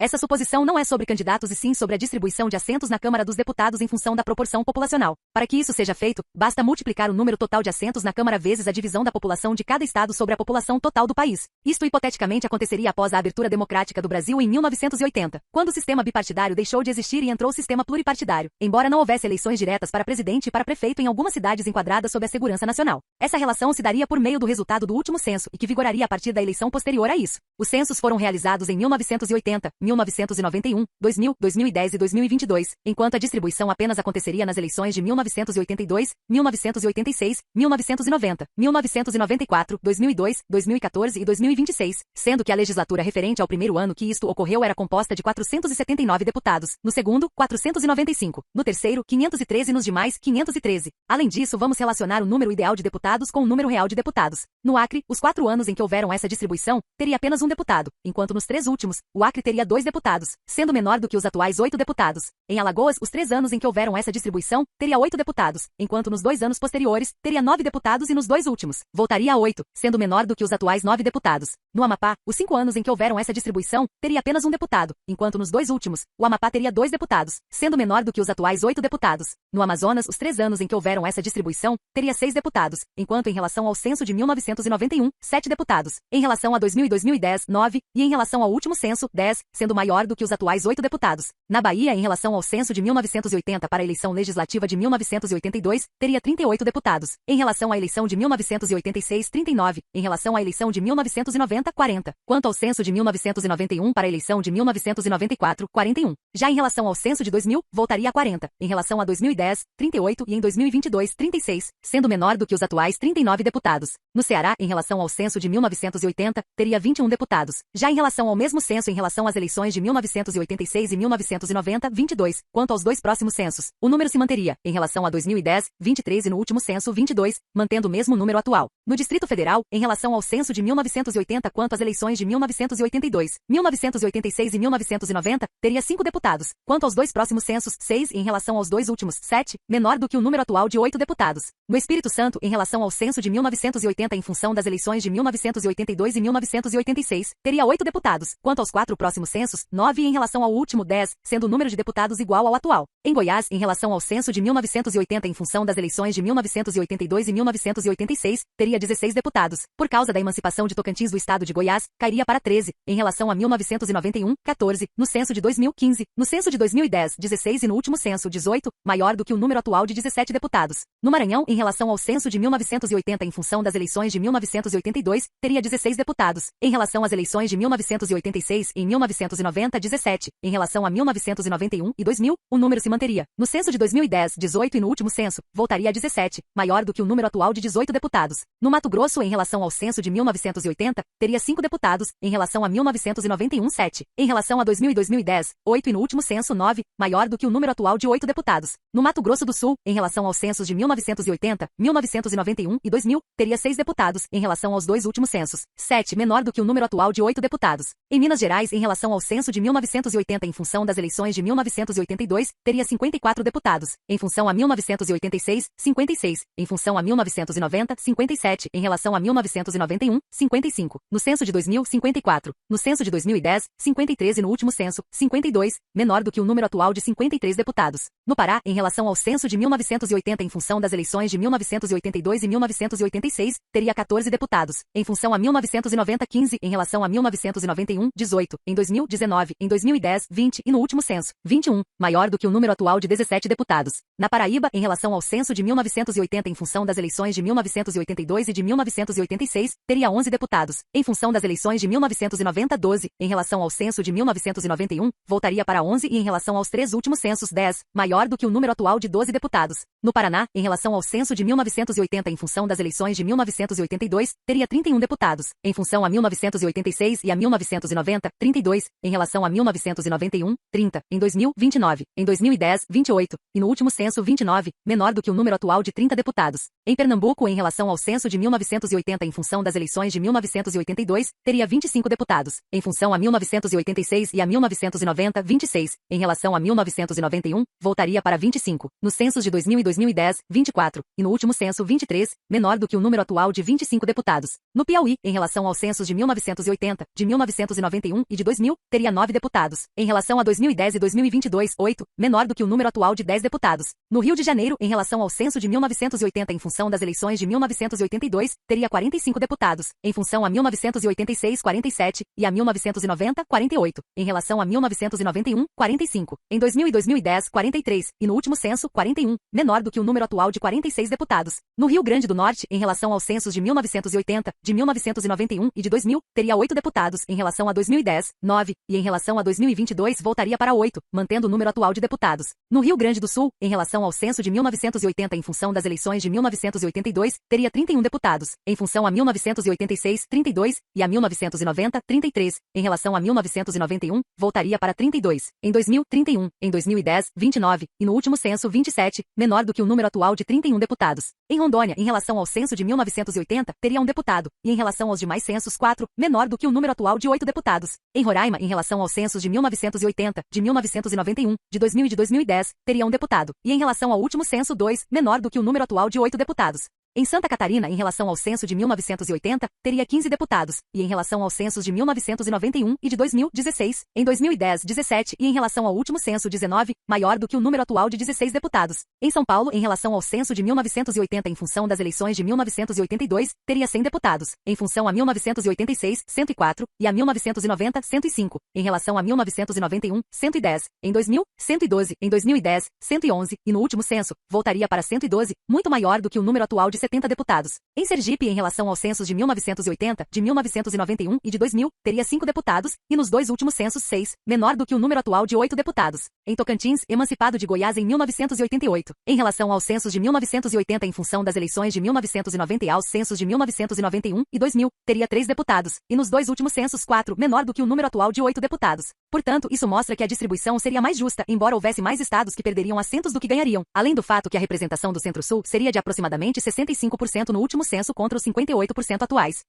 Essa suposição não é sobre candidatos e sim sobre a distribuição de assentos na Câmara dos Deputados em função da proporção populacional. Para que isso seja feito, basta multiplicar o número total de assentos na Câmara vezes a divisão da população de cada estado sobre a população total do país. Isto hipoteticamente aconteceria após a abertura democrática do Brasil em 1980, quando o sistema bipartidário deixou de existir e entrou o sistema pluripartidário, embora não houvesse eleições diretas para presidente e para prefeito em algumas cidades enquadradas sob a segurança nacional. Essa relação se daria por meio do resultado do último censo e que vigoraria a partir da eleição posterior a isso. Os censos foram realizados em 1980, 1991, 2000, 2010 e 2022, enquanto a distribuição apenas aconteceria nas eleições de 1982, 1986, 1990, 1994, 2002, 2014 e 2026, sendo que a legislatura referente ao primeiro ano que isto ocorreu era composta de 479 deputados, no segundo, 495, no terceiro, 513 e nos demais, 513. Além disso, vamos relacionar o número ideal de deputados com o número real de deputados. No Acre, os 4 anos em que houveram essa distribuição, teria apenas um deputado, enquanto nos 3 últimos, o Acre teria 2 deputados, sendo menor do que os atuais 8 deputados. Em Alagoas, os 3 anos em que houveram essa distribuição, teria 8 deputados, enquanto nos 2 anos posteriores, teria 9 deputados e nos 2 últimos, voltaria a 8, sendo menor do que os atuais 9 deputados. No Amapá, os 5 anos em que houveram essa distribuição, teria apenas um deputado, enquanto nos 2 últimos, o Amapá teria 2 deputados, sendo menor do que os atuais 8 deputados. No Amazonas, os 3 anos em que houveram essa distribuição, teria 6 deputados, enquanto em relação ao censo de 1991, 7 deputados. Em relação a 2000 e 2010, 9, e em relação ao último censo, 10, sendo maior do que os atuais 8 deputados. Na Bahia, em relação ao censo de 1980 para a eleição legislativa de 1982, teria 38 deputados. Em relação à eleição de 1986, 39. Em relação à eleição de 1990, 40. Quanto ao censo de 1991 para a eleição de 1994, 41. Já em relação ao censo de 2000, voltaria a 40. Em relação a 2010, 38 e em 2022, 36, sendo menor do que os atuais 39 deputados. No Ceará, em relação ao censo de 1980, teria 21 deputados. Já em relação ao mesmo censo em relação às eleições de 1986 e 1990, 22. Quanto aos 2 próximos censos, o número se manteria. Em relação a 2010, 23 e no último censo, 22, mantendo o mesmo número atual. No Distrito Federal, em relação ao censo de 1980 quanto às eleições de 1982, 1986 e 1990, teria 5 deputados. Quanto aos 2 próximos censos, 6 e em relação aos 2 últimos, 7, menor do que o número atual de 8 deputados. No Espírito Santo, em relação ao censo de 1980 em função das eleições de 1982 e 1986, teria 8 deputados. Quanto aos 4 próximos censos, 9 e em relação ao último, 10, sendo o número de deputados igual ao atual. Em Goiás, em relação ao censo de 1980 em função das eleições de 1982 e 1986, teria 16 deputados. Por causa da emancipação de Tocantins do estado de Goiás, cairia para 13. Em relação a 1991, 14. No censo de 2015, no censo de 2010, 16 e no último censo, 18, maior do que o número atual de 17 deputados. No Maranhão, em relação ao censo de 1980 em função das eleições de 1982, teria 16 deputados. Em relação às eleições de 1986 e 1990, 17. Em relação a 1991 e 2000, o número se manteria. No censo de 2010, 18 e no último censo, voltaria a 17, maior do que o número atual de 18 deputados. No Mato Grosso, em relação ao censo de 1980, teria 5 deputados. Em relação a 1991, 7. Em relação a 2000 e 2010, 8 e no último censo, 9, maior do que o número atual de 8 deputados. No Mato Grosso do Sul, em relação aos censos de 1980, 1991 e 2000, teria 6 deputados. Em relação aos 2 últimos censos, 7, menor do que o número atual de 8 deputados. Em Minas Gerais, em relação ao censo de 1980 em função das eleições de 1982, teria 54 deputados. Em função a 1986, 56. Em função a 1990, 57. Em relação a 1991, 55. No censo de 2000, 54. No censo de 2010, 53 e no último censo, 52, menor do que o número atual de 53 deputados. No Pará, em relação ao censo de 1980 em função das eleições de 1982 e 1986, teria 14 deputados. Em função a 1990, 15. Em relação a 1991, 18. Em 2000, 19. Em 2010, 20. E no último censo, 21, maior do que o número atual de 17 deputados. Na Paraíba, em relação ao censo de 1980 em função das eleições de 1982 e de 1986, teria 11 deputados. Em função das eleições de 1990, 12. Em relação ao censo de 1991, voltaria para 11 e em relação aos 3 últimos censos, 10, maior do que o número atual de 12 deputados. No Paraná, em relação ao censo de 1980 em função das eleições de 1982, teria 31 deputados. Em função a 1986 e a 1990, 32. Em relação a 1991, 30. Em 2000, 29. Em 2010, 28. E no último censo, 29, menor do que o número atual de 30 deputados. Em Pernambuco, em relação ao censo de 1980 em função das eleições de 1982, teria 25 deputados. Em função a 1986 e a 1990, 26. Em relação a 1991, voltaria para 25. Nos censos de 2000 e 2010, 24. E no último censo, 23, menor do que o número atual de 25 deputados. No Piauí, em relação aos censos de 1980, de 1991 e de 2000, teria 9 deputados. Em relação a 2010 e 2022, 8, menor do que o número atual de 10 deputados. No Rio de Janeiro, em relação ao censo de 1980 em função das eleições de 1982, teria 45 deputados. Em função a 1986, 47, e a 1990, 48. Em relação a 1991, 45. Em 2000 e 2010, 43, e no último censo, 41, menor do que o número atual de 46 deputados. No Rio Grande do Norte, em relação aos censos de 1980, de 1991 e de 2000, teria 8 deputados. Em relação a 2010, 9, e em relação a 2022 voltaria para 8, mantendo o número atual de deputados. No Rio Grande do Sul, em relação ao censo de 1980 em função das eleições de 1982, teria 31 deputados. Em função a 1986, 32, e a 1990, 33. Em relação a 1991, voltaria para 32. Em 2000, 31. Em 2010, 29. E no último censo, 27, menor do que o número atual de 31 deputados. Em Rondônia, em relação ao censo de 1980, teria 1 deputado. E em relação aos demais censos, 4, menor do que o número atual de 8 deputados. Em Roraima, em relação aos censos de 1980, de 1991, de 2000 e de 2010, teria 1 deputado. E em relação ao último censo, 2, menor do que o número atual de 8 deputados. Em Santa Catarina, em relação ao censo de 1980, teria 15 deputados, e em relação aos censos de 1991 e de 2000, 16, em 2010, 17 e em relação ao último censo, 19, maior do que o número atual de 16 deputados. Em São Paulo, em relação ao censo de 1980 em função das eleições de 1982, teria 100 deputados, em função a 1986, 104, e a 1990, 105, em relação a 1991, 110, em 2000, 112, em 2010, 111, e no último censo, voltaria para 112, muito maior do que o número atual de 70 deputados. Em Sergipe, em relação aos censos de 1980, de 1991 e de 2000, teria 5 deputados, e nos 2 últimos censos 6, menor do que o número atual de 8 deputados. Em Tocantins, emancipado de Goiás em 1988. Em relação aos censos de 1980 em função das eleições de 1990 e aos censos de 1991 e 2000, teria 3 deputados, e nos 2 últimos censos 4, menor do que o número atual de 8 deputados. Portanto, isso mostra que a distribuição seria mais justa, embora houvesse mais estados que perderiam assentos do que ganhariam, além do fato que a representação do Centro-Sul seria de aproximadamente 65% no último censo contra os 58% atuais.